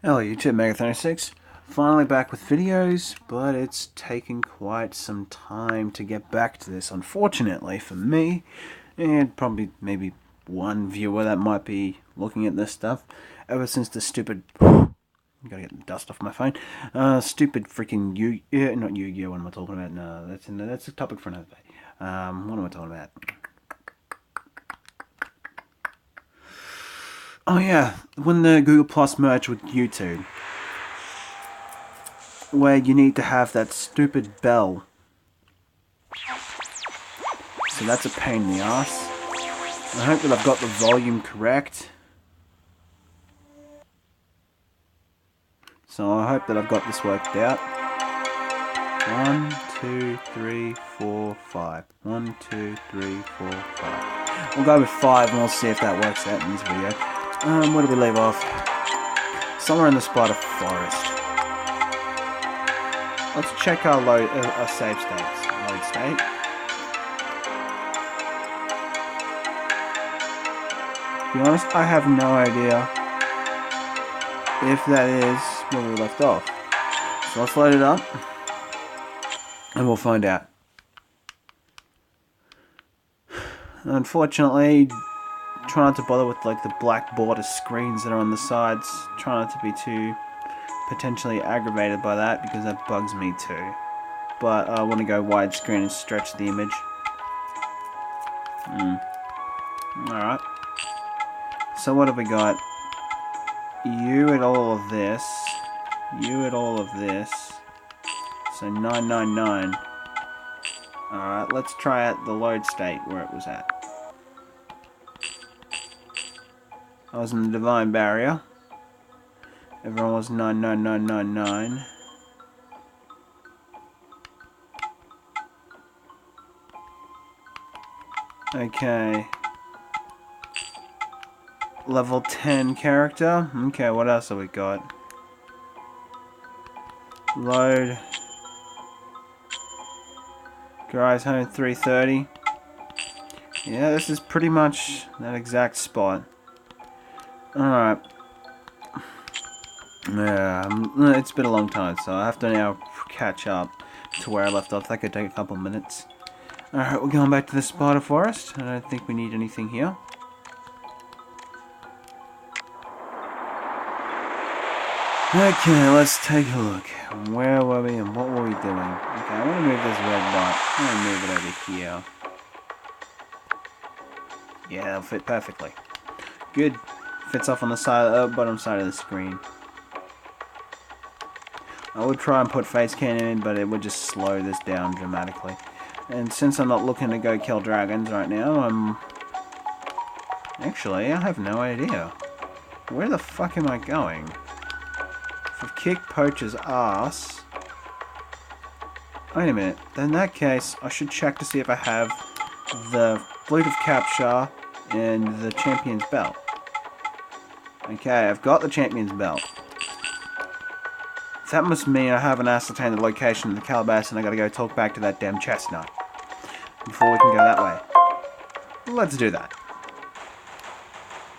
Hello YouTube, Megathon6. Finally back with videos, but it's taken quite some time to get back to this, unfortunately for me, and probably maybe one viewer that might be looking at this stuff, ever since the stupid... gotta get the dust off my phone. Stupid freaking not Yu-Gi-Oh! What am I talking about? No, that's a topic for another day. What am I talking about? Oh yeah, when the Google Plus merged with YouTube, where you need to have that stupid bell. So that's a pain in the ass. I hope that I've got the volume correct. So I hope that I've got this worked out. 1, 2, 3, 4, 5. 1, 2, 3, 4, 5. We'll go with 5 and we'll see if that works out in this video. Where do we leave off? Somewhere in the spider forest. Let's check our save states. Load state. To be honest, I have no idea if that is where we left off. So let's load it up and we'll find out. Unfortunately, try not to bother with like the black border screens that are on the sides. Try not to be too potentially aggravated by that because that bugs me too. But I want to go widescreen and stretch the image. Alright. So what have we got? You at all of this. You at all of this. So 999. Alright, let's try out the load state where it was at. I was in the Divine Barrier. Everyone was 99999. Okay. Level 10 character. Okay, what else have we got? Load. Garage Home 330. Yeah, this is pretty much that exact spot. Alright. Yeah, it's been a long time, so I have to now catch up to where I left off. That could take a couple minutes. Alright, we're going back to the spider forest. I don't think we need anything here. Okay, let's take a look. Where were we and what were we doing? Okay, I want to move this red dot. I'm going to move it over here. Yeah, that'll fit perfectly. Good. Fits off on the side, bottom side of the screen. I would try and put face cannon in, but it would just slow this down dramatically. And since I'm not looking to go kill dragons right now, Actually, I have no idea. Where the fuck am I going? If I kick Poacher's ass... Wait a minute. In that case, I should check to see if I have the Flute of Capture and the Champion's Belt. Okay, I've got the Champion's Belt. That must mean I haven't ascertained the location of the Calabash and I gotta go talk back to that damn chestnut before we can go that way. Let's do that.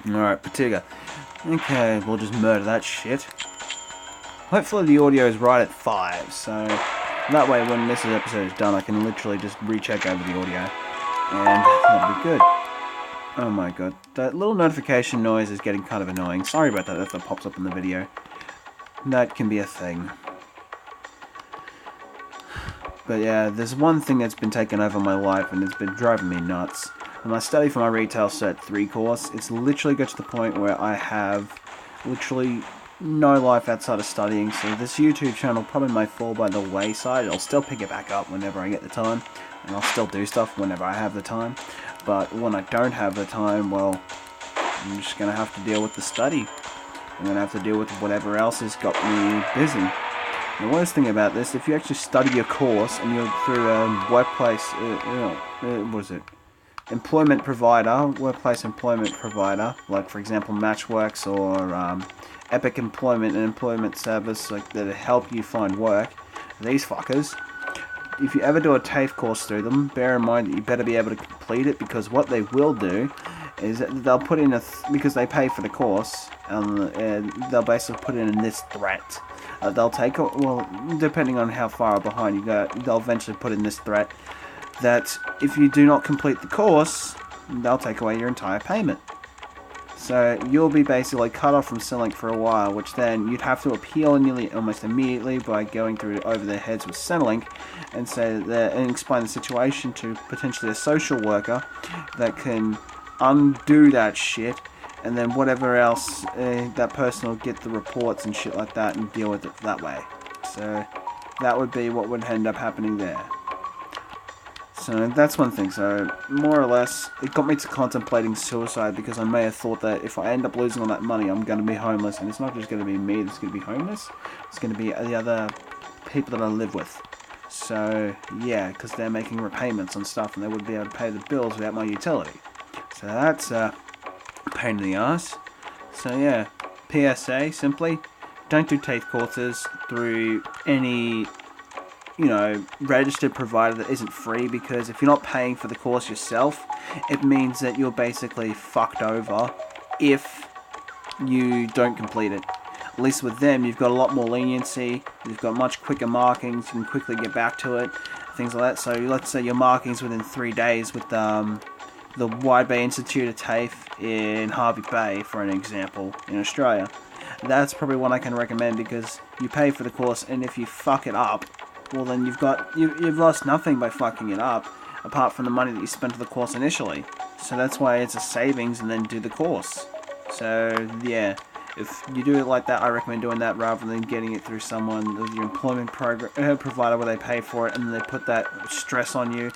Alright, Patiga. Okay, we'll just murder that shit. Hopefully the audio is right at 5, so that way when this episode is done I can literally just recheck over the audio and that'll be good. Oh my god, that little notification noise is getting kind of annoying. Sorry about that if that pops up in the video. That can be a thing. But yeah, there's one thing that's been taking over my life and it's been driving me nuts. When I study for my Retail Cert 3 course, it's literally got to the point where I have literally no life outside of studying, so this YouTube channel probably might fall by the wayside. I'll still pick it back up whenever I get the time, and I'll still do stuff whenever I have the time. But when I don't have the time, well, I'm just going to have to deal with the study. I'm going to have to deal with whatever else has got me busy. The worst thing about this, if you actually study your course and you're through a workplace, what is it? Employment provider, workplace employment provider, like for example Matchworks or Epic Employment and Employment Service, like that help you find work. These fuckers, if you ever do a TAFE course through them, bear in mind that you better be able to complete it, because what they will do is that they'll put in because they pay for the course, and they'll basically put in this threat. They'll take, well, depending on how far behind you go, they'll eventually put in this threat that if you do not complete the course, they'll take away your entire payment. So you'll be basically cut off from Centrelink for a while, which then you'd have to appeal nearly almost immediately by going through over their heads with Centrelink and say that, and explain the situation to potentially a social worker that can undo that shit, and then whatever else, that person will get the reports and shit like that and deal with it that way. So that would be what would end up happening there. So that's one thing. So more or less, it got me to contemplating suicide because I may have thought that if I end up losing all that money, I'm going to be homeless. And it's not just going to be me that's going to be homeless. It's going to be the other people that I live with. So yeah, because they're making repayments on stuff and they wouldn't be able to pay the bills without my utility. So that's a pain in the ass. So yeah, PSA, simply, don't do TAFE courses through any registered provider that isn't free, because if you're not paying for the course yourself, it means that you're basically fucked over if you don't complete it. At least with them, you've got a lot more leniency, you've got much quicker markings, you can quickly get back to it, things like that. So let's say your markings within 3 days with the Wide Bay Institute of TAFE in Harvey Bay, for an example, in Australia. That's probably one I can recommend, because you pay for the course, and if you fuck it up, well then you've lost nothing by fucking it up, apart from the money that you spent for the course initially. So that's why it's a savings and then do the course. So yeah, if you do it like that, I recommend doing that rather than getting it through someone with your employment provider where they pay for it and then they put that stress on you.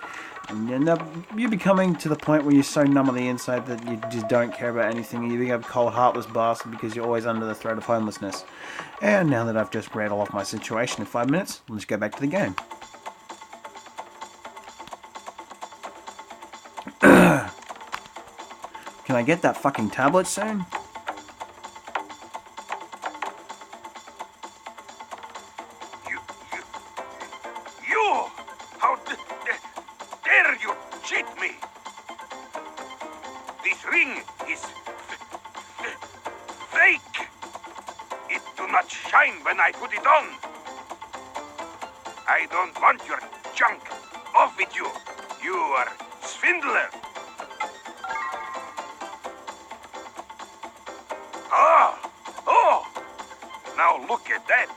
And you end up becoming to the point where you're so numb on the inside that you just don't care about anything, and you become a cold, heartless bastard because you're always under the threat of homelessness. And now that I've just rattled off my situation in 5 minutes, let's go back to the game. Can I get that fucking tablet soon? You! How dare you cheat me? This ring is fake. It do not shine when I put it on. I don't want your junk. Off with you. You are swindler. Oh! Now look at that.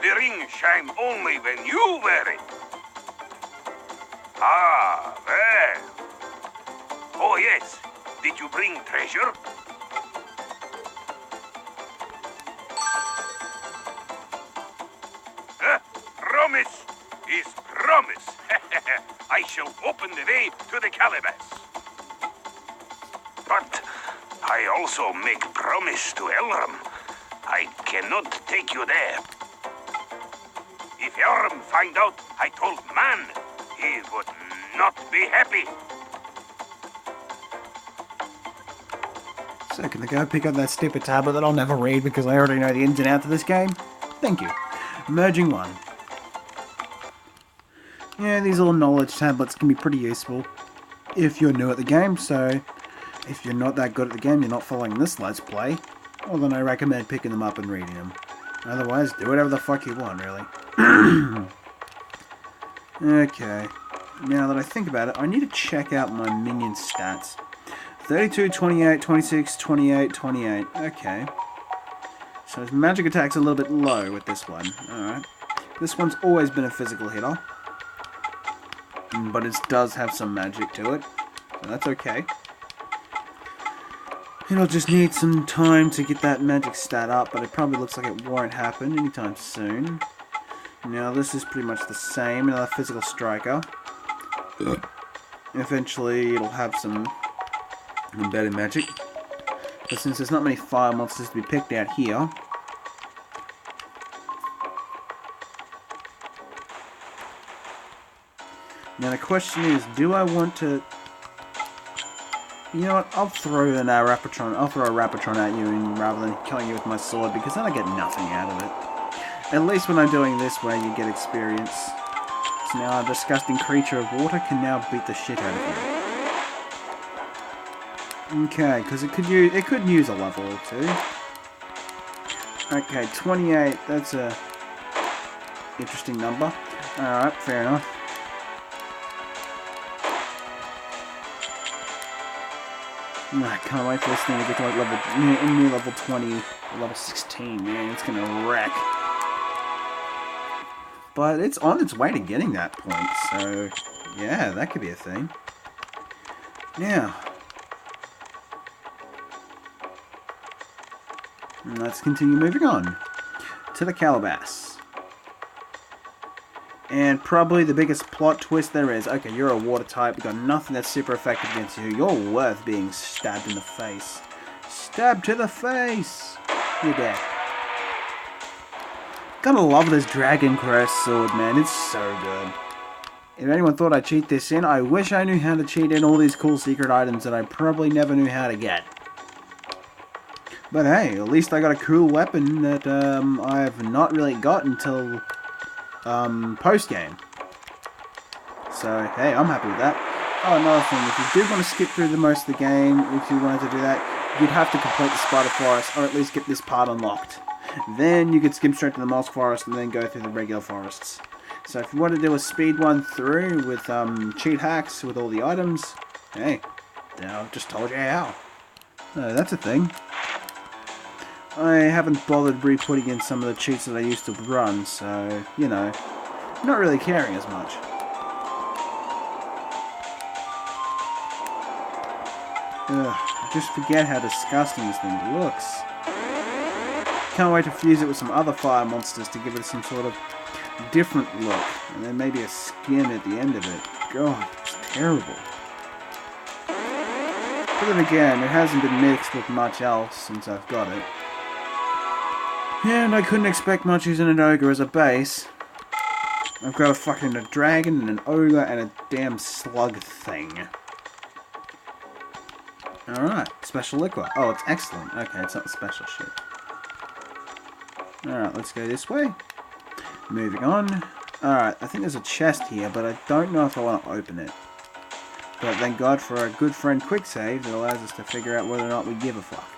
The ring shines only when you wear it. Ah, well. Oh, yes. Did you bring treasure? Promise is promise. I shall open the way to the calabash. But I also make promise to Elram. I cannot take you there. If Elram find out I told man, he would not be happy. So can I go pick up that stupid tablet that I'll never read because I already know the ins and outs of this game? Thank you. Merging 1. Yeah, these little knowledge tablets can be pretty useful if you're new at the game, so if you're not that good at the game, you're not following this Let's Play, well then I recommend picking them up and reading them. Otherwise, do whatever the fuck you want, really. Okay, now that I think about it, I need to check out my minion stats. 32, 28, 26, 28, 28. Okay. So his magic attack's a little bit low with this one. Alright. This one's always been a physical hitter, but it does have some magic to it. So that's okay. It'll just need some time to get that magic stat up, but it probably looks like it won't happen anytime soon. Now this is pretty much the same, another physical striker. Eventually it'll have some embedded magic. But since there's not many fire monsters to be picked out here, now the question is, do I want to... You know what, I'll throw a Rapatron at you rather than killing you with my sword, because then I get nothing out of it. At least when I'm doing this way, you get experience. So now a disgusting creature of water can now beat the shit out of you. Okay, because it could use a level or two. Okay, 28. That's a interesting number. All right, fair enough. I can't wait for this thing to get to like near level 20, or level 16. Man, it's gonna wreck. But it's on its way to getting that point, so yeah, that could be a thing. Now, let's continue moving on to the Calabash. And probably the biggest plot twist there is. Okay, you're a water type. You've got nothing that's super effective against you. You're worth being stabbed in the face. Stabbed to the face! You're dead. Gotta love this Dragon Crest sword, man. It's so good. If anyone thought I'd cheat this in, I wish I knew how to cheat in all these cool secret items that I probably never knew how to get. But hey, at least I got a cool weapon that I have not really got until post-game. So, hey, I'm happy with that. Oh, another thing, if you did want to skip through the most of the game, if you wanted to do that, you'd have to complete the Spider Forest, or at least get this part unlocked. Then you could skip straight to the Moss Forest and then go through the regular forests. So if you want to do a speed one through with cheat hacks with all the items, hey, I've just told you how. That's a thing. I haven't bothered re-putting in some of the cheats that I used to run, so, you know, not really caring as much. I just forget how disgusting this thing looks. Can't wait to fuse it with some other fire monsters to give it some sort of different look, and then maybe a skin at the end of it. God, it's terrible. But then again, it hasn't been mixed with much else since I've got it. And I couldn't expect much using an ogre as a base. I've got a fucking dragon and an ogre and a damn slug thing. Alright, special liquor. Oh, it's excellent. Okay, it's not the special shit. Alright, let's go this way. Moving on. Alright, I think there's a chest here, but I don't know if I want to open it. But thank God for our good friend Quick Save that allows us to figure out whether or not we give a fuck.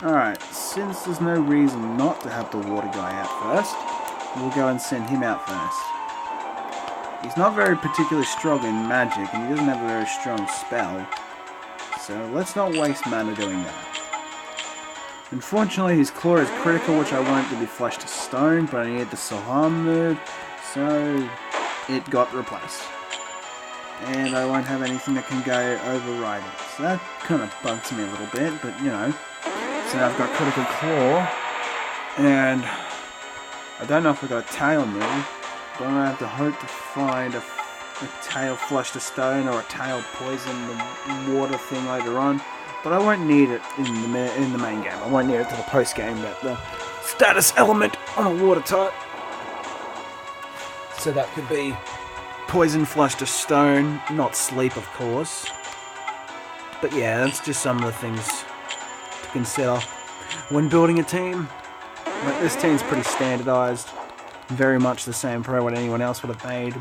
Alright, since there's no reason not to have the water guy out first, we'll go and send him out first. He's not very particularly strong in magic, and he doesn't have a very strong spell. So let's not waste mana doing that. Unfortunately, his claw is critical, which I wanted to be flesh to stone, but I needed the Soham move, so it got replaced. And I won't have anything that can go override it. So that kind of bugs me a little bit, but you know. So now I've got critical claw, and I don't know if I've got a tail move, but I'm going to have to hope to find a tail flush to stone or a tail poison the water thing later on. But I won't need it in the main game. I won't need it to the post game. That the status element on a water type. So that could be poison flush to stone, not sleep, of course. But yeah, that's just some of the things to consider when building a team. Like, this team's pretty standardized, very much the same for what anyone else would have made,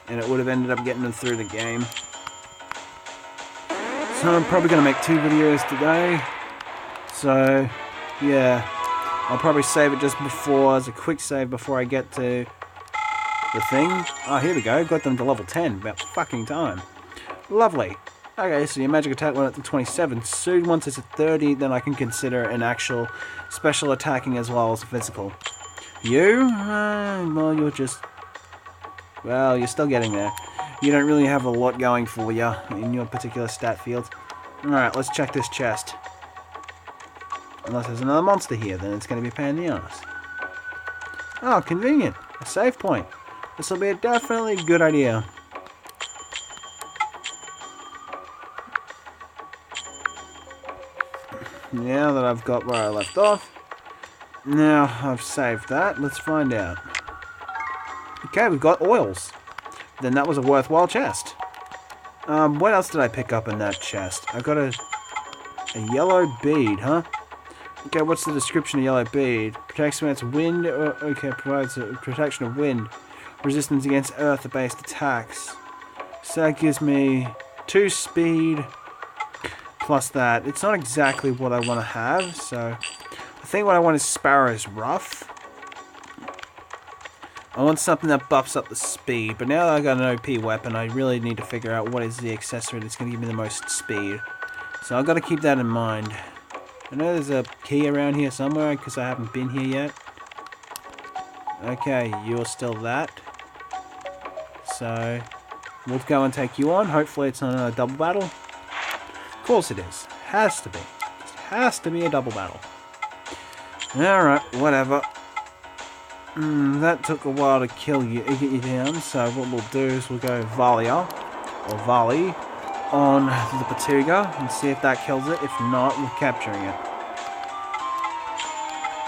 and it would have ended up getting them through the game. So I'm probably going to make 2 videos today. So yeah, I'll probably save it just before, as a quick save before I get to the thing. Oh, here we go, got them to level 10, about fucking time. Lovely. Okay, so your magic attack went up to 27. Soon, once it's at 30, then I can consider an actual special attacking as well as physical. You? Well, you're just... Well, you're still getting there. You don't really have a lot going for you in your particular stat field. Alright, let's check this chest. Unless there's another monster here, then it's going to be a pain in the ass. Oh, convenient. A save point. This will be a definitely good idea. Now that I've got where I left off, now I've saved that, let's find out. Okay, we've got oils. Then that was a worthwhile chest. What else did I pick up in that chest? I got a yellow bead, huh? Okay, what's the description of yellow bead? Protects against wind, okay, provides a protection of wind. Resistance against earth-based attacks. So that gives me 2 speed plus that. It's not exactly what I want to have, so I think what I want is Sparrow's Rough. I want something that buffs up the speed, but now that I got an OP weapon, I really need to figure out what is the accessory that's going to give me the most speed. So I've got to keep that in mind. I know there's a key around here somewhere, because I haven't been here yet. Okay, you're still that. So, we'll go and take you on. Hopefully it's not a double battle. Of course it is. Has to be. Just has to be a double battle. Alright, whatever. That took a while to kill you, get you down, so what we'll do is we'll go Valia, or Vali, on the Patuga, and see if that kills it. If not, we're capturing it.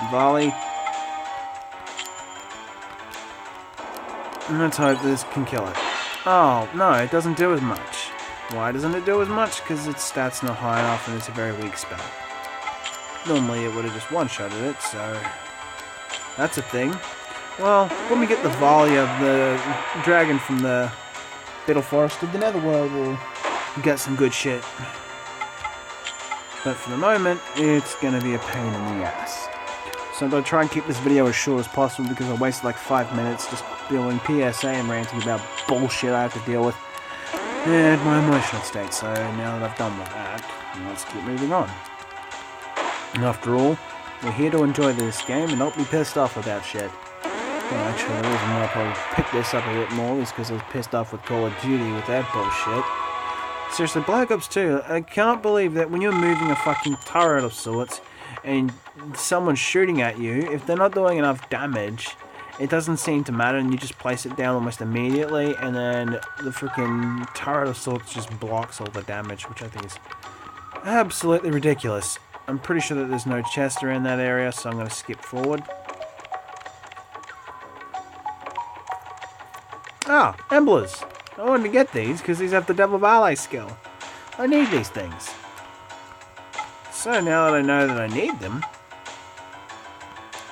Vali. Let's hope this can kill it. Oh, no, it doesn't do as much. Why doesn't it do as much? Because its stats not high enough and it's a very weak spell. Normally it would have just one-shotted it, so that's a thing. Well, when we get the volley of the dragon from the Biddle Forest of the Netherworld, we'll get some good shit. But for the moment, it's going to be a pain in the ass. So I'm going to try and keep this video as short as possible because I wasted like 5 minutes just doing PSA and ranting about bullshit I have to deal with and my emotional state. So now that I've done with that, let's keep moving on. And after all, we're here to enjoy this game and not be pissed off about shit. Well, actually, the reason why I probably picked this up a bit more is because I was pissed off with Call of Duty with that bullshit. Seriously, Black Ops 2, I can't believe that when you're moving a fucking turret of sorts and someone's shooting at you, if they're not doing enough damage, it doesn't seem to matter and you just place it down almost immediately and then the freaking turret of sorts just blocks all the damage, which I think is absolutely ridiculous. I'm pretty sure that there's no chest around that area, so I'm going to skip forward. Ah, Emblers! I wanted to get these because these have the Devil Ballet skill. I need these things. So now that I know that I need them,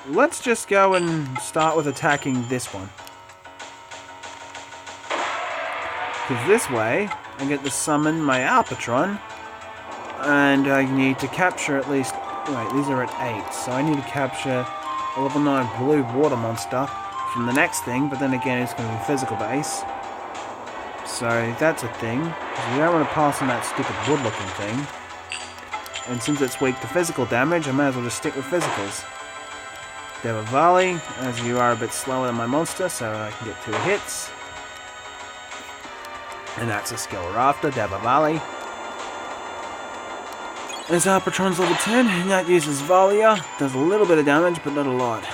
let's just go and start with attacking this one. Because this way, I get to summon my Alpatron, and I need to capture at least... Wait, these are at 8, so I need to capture a level 9 blue water monster from the next thing, but then again it's going to be physical base. So that's a thing, because we don't want to pass on that stupid wood looking thing. And since it's weak to physical damage, I may as well just stick with physicals. Devavali, as you are a bit slower than my monster, so I can get 2 hits. And that's a skill we're after, Devavali. There's Alpatron's level 10, and that uses Valia. Does a little bit of damage, but not a lot.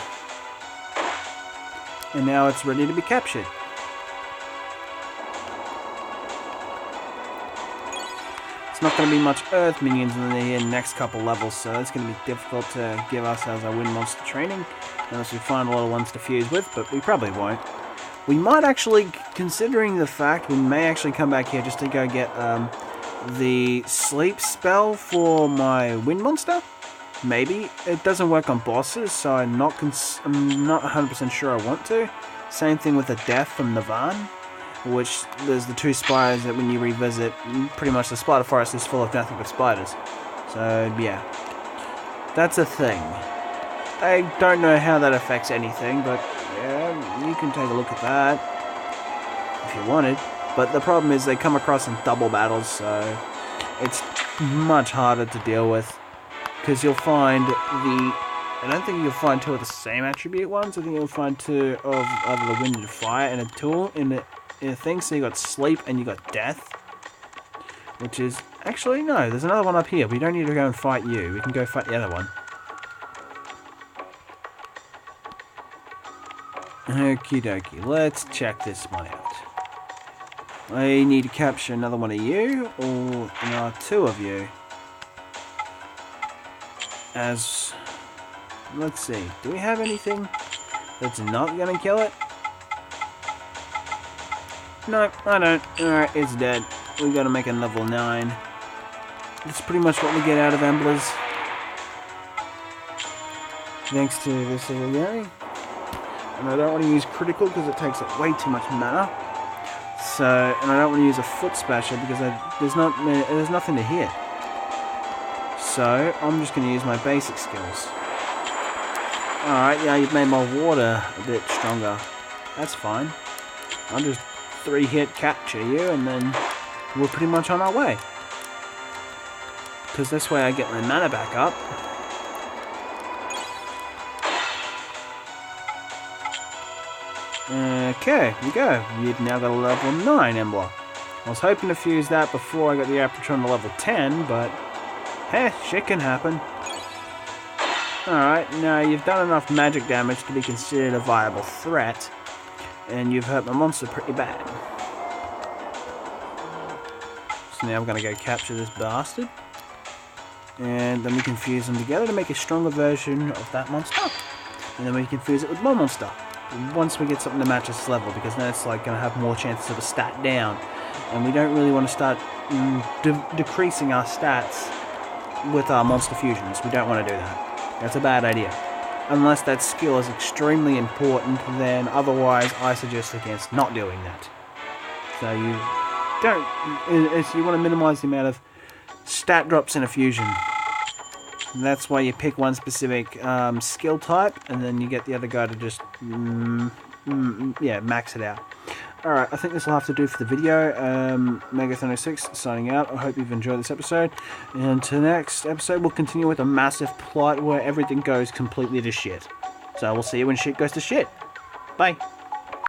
And now it's ready to be captured. It's not going to be much Earth minions in the next couple levels, so it's going to be difficult to give ourselves our wind monster training, unless we find a lot of ones to fuse with, but we probably won't. We might actually, considering the fact, we may actually come back here just to go get the sleep spell for my wind monster. Maybe. It doesn't work on bosses, so I'm not 100% sure I want to. Same thing with the death from Navan, which there's the 2 spiders that when you revisit, pretty much the spider forest is full of nothing but spiders. So, yeah. That's a thing. I don't know how that affects anything, but yeah, you can take a look at that if you wanted. But the problem is they come across in double battles, so it's much harder to deal with. Because you'll find I don't think you'll find 2 of the same attribute ones. I think you'll find 2 of either the wind and fire and a tool in a thing. So you got sleep and you got death. Which is, actually no, there's another one up here. We don't need to go and fight you. We can go fight the other one. Okie dokie, let's check this one out. I need to capture another one of you, or 2 of you. Let's see, do we have anything that's not gonna kill it? No, I don't. Alright, it's dead. We gotta make a level 9. That's pretty much what we get out of Emblers. Thanks to this little guy. And I don't want to use critical because it takes up way too much mana. So, and I don't want to use a foot spasher because there's nothing to hit. So, I'm just going to use my basic skills. Alright, yeah, you've made my water a bit stronger. That's fine. I'll just 3-hit capture you and then we're pretty much on our way. Because this way I get my mana back up. Okay, here we go. You've now got a level 9 Embler. I was hoping to fuse that before I got the Apatron to level 10, but hey, shit can happen. Alright, now you've done enough magic damage to be considered a viable threat, and you've hurt my monster pretty bad. So now I'm going to go capture this bastard, and then we can fuse them together to make a stronger version of that monster, and then we can fuse it with my monster. Once we get something to match its level, because then it's like going to have more chances of a stat down, and we don't really want to start decreasing our stats with our monster fusions. We don't want to do that. That's a bad idea. Unless that skill is extremely important, then otherwise I suggest against not doing that. So you want to minimize the amount of stat drops in a fusion. And that's why you pick one specific skill type, and then you get the other guy to just max it out. Alright, I think this will have to do for the video. Megathon06 signing out. I hope you've enjoyed this episode. And to the next episode, we'll continue with a massive plot where everything goes completely to shit. So we'll see you when shit goes to shit. Bye.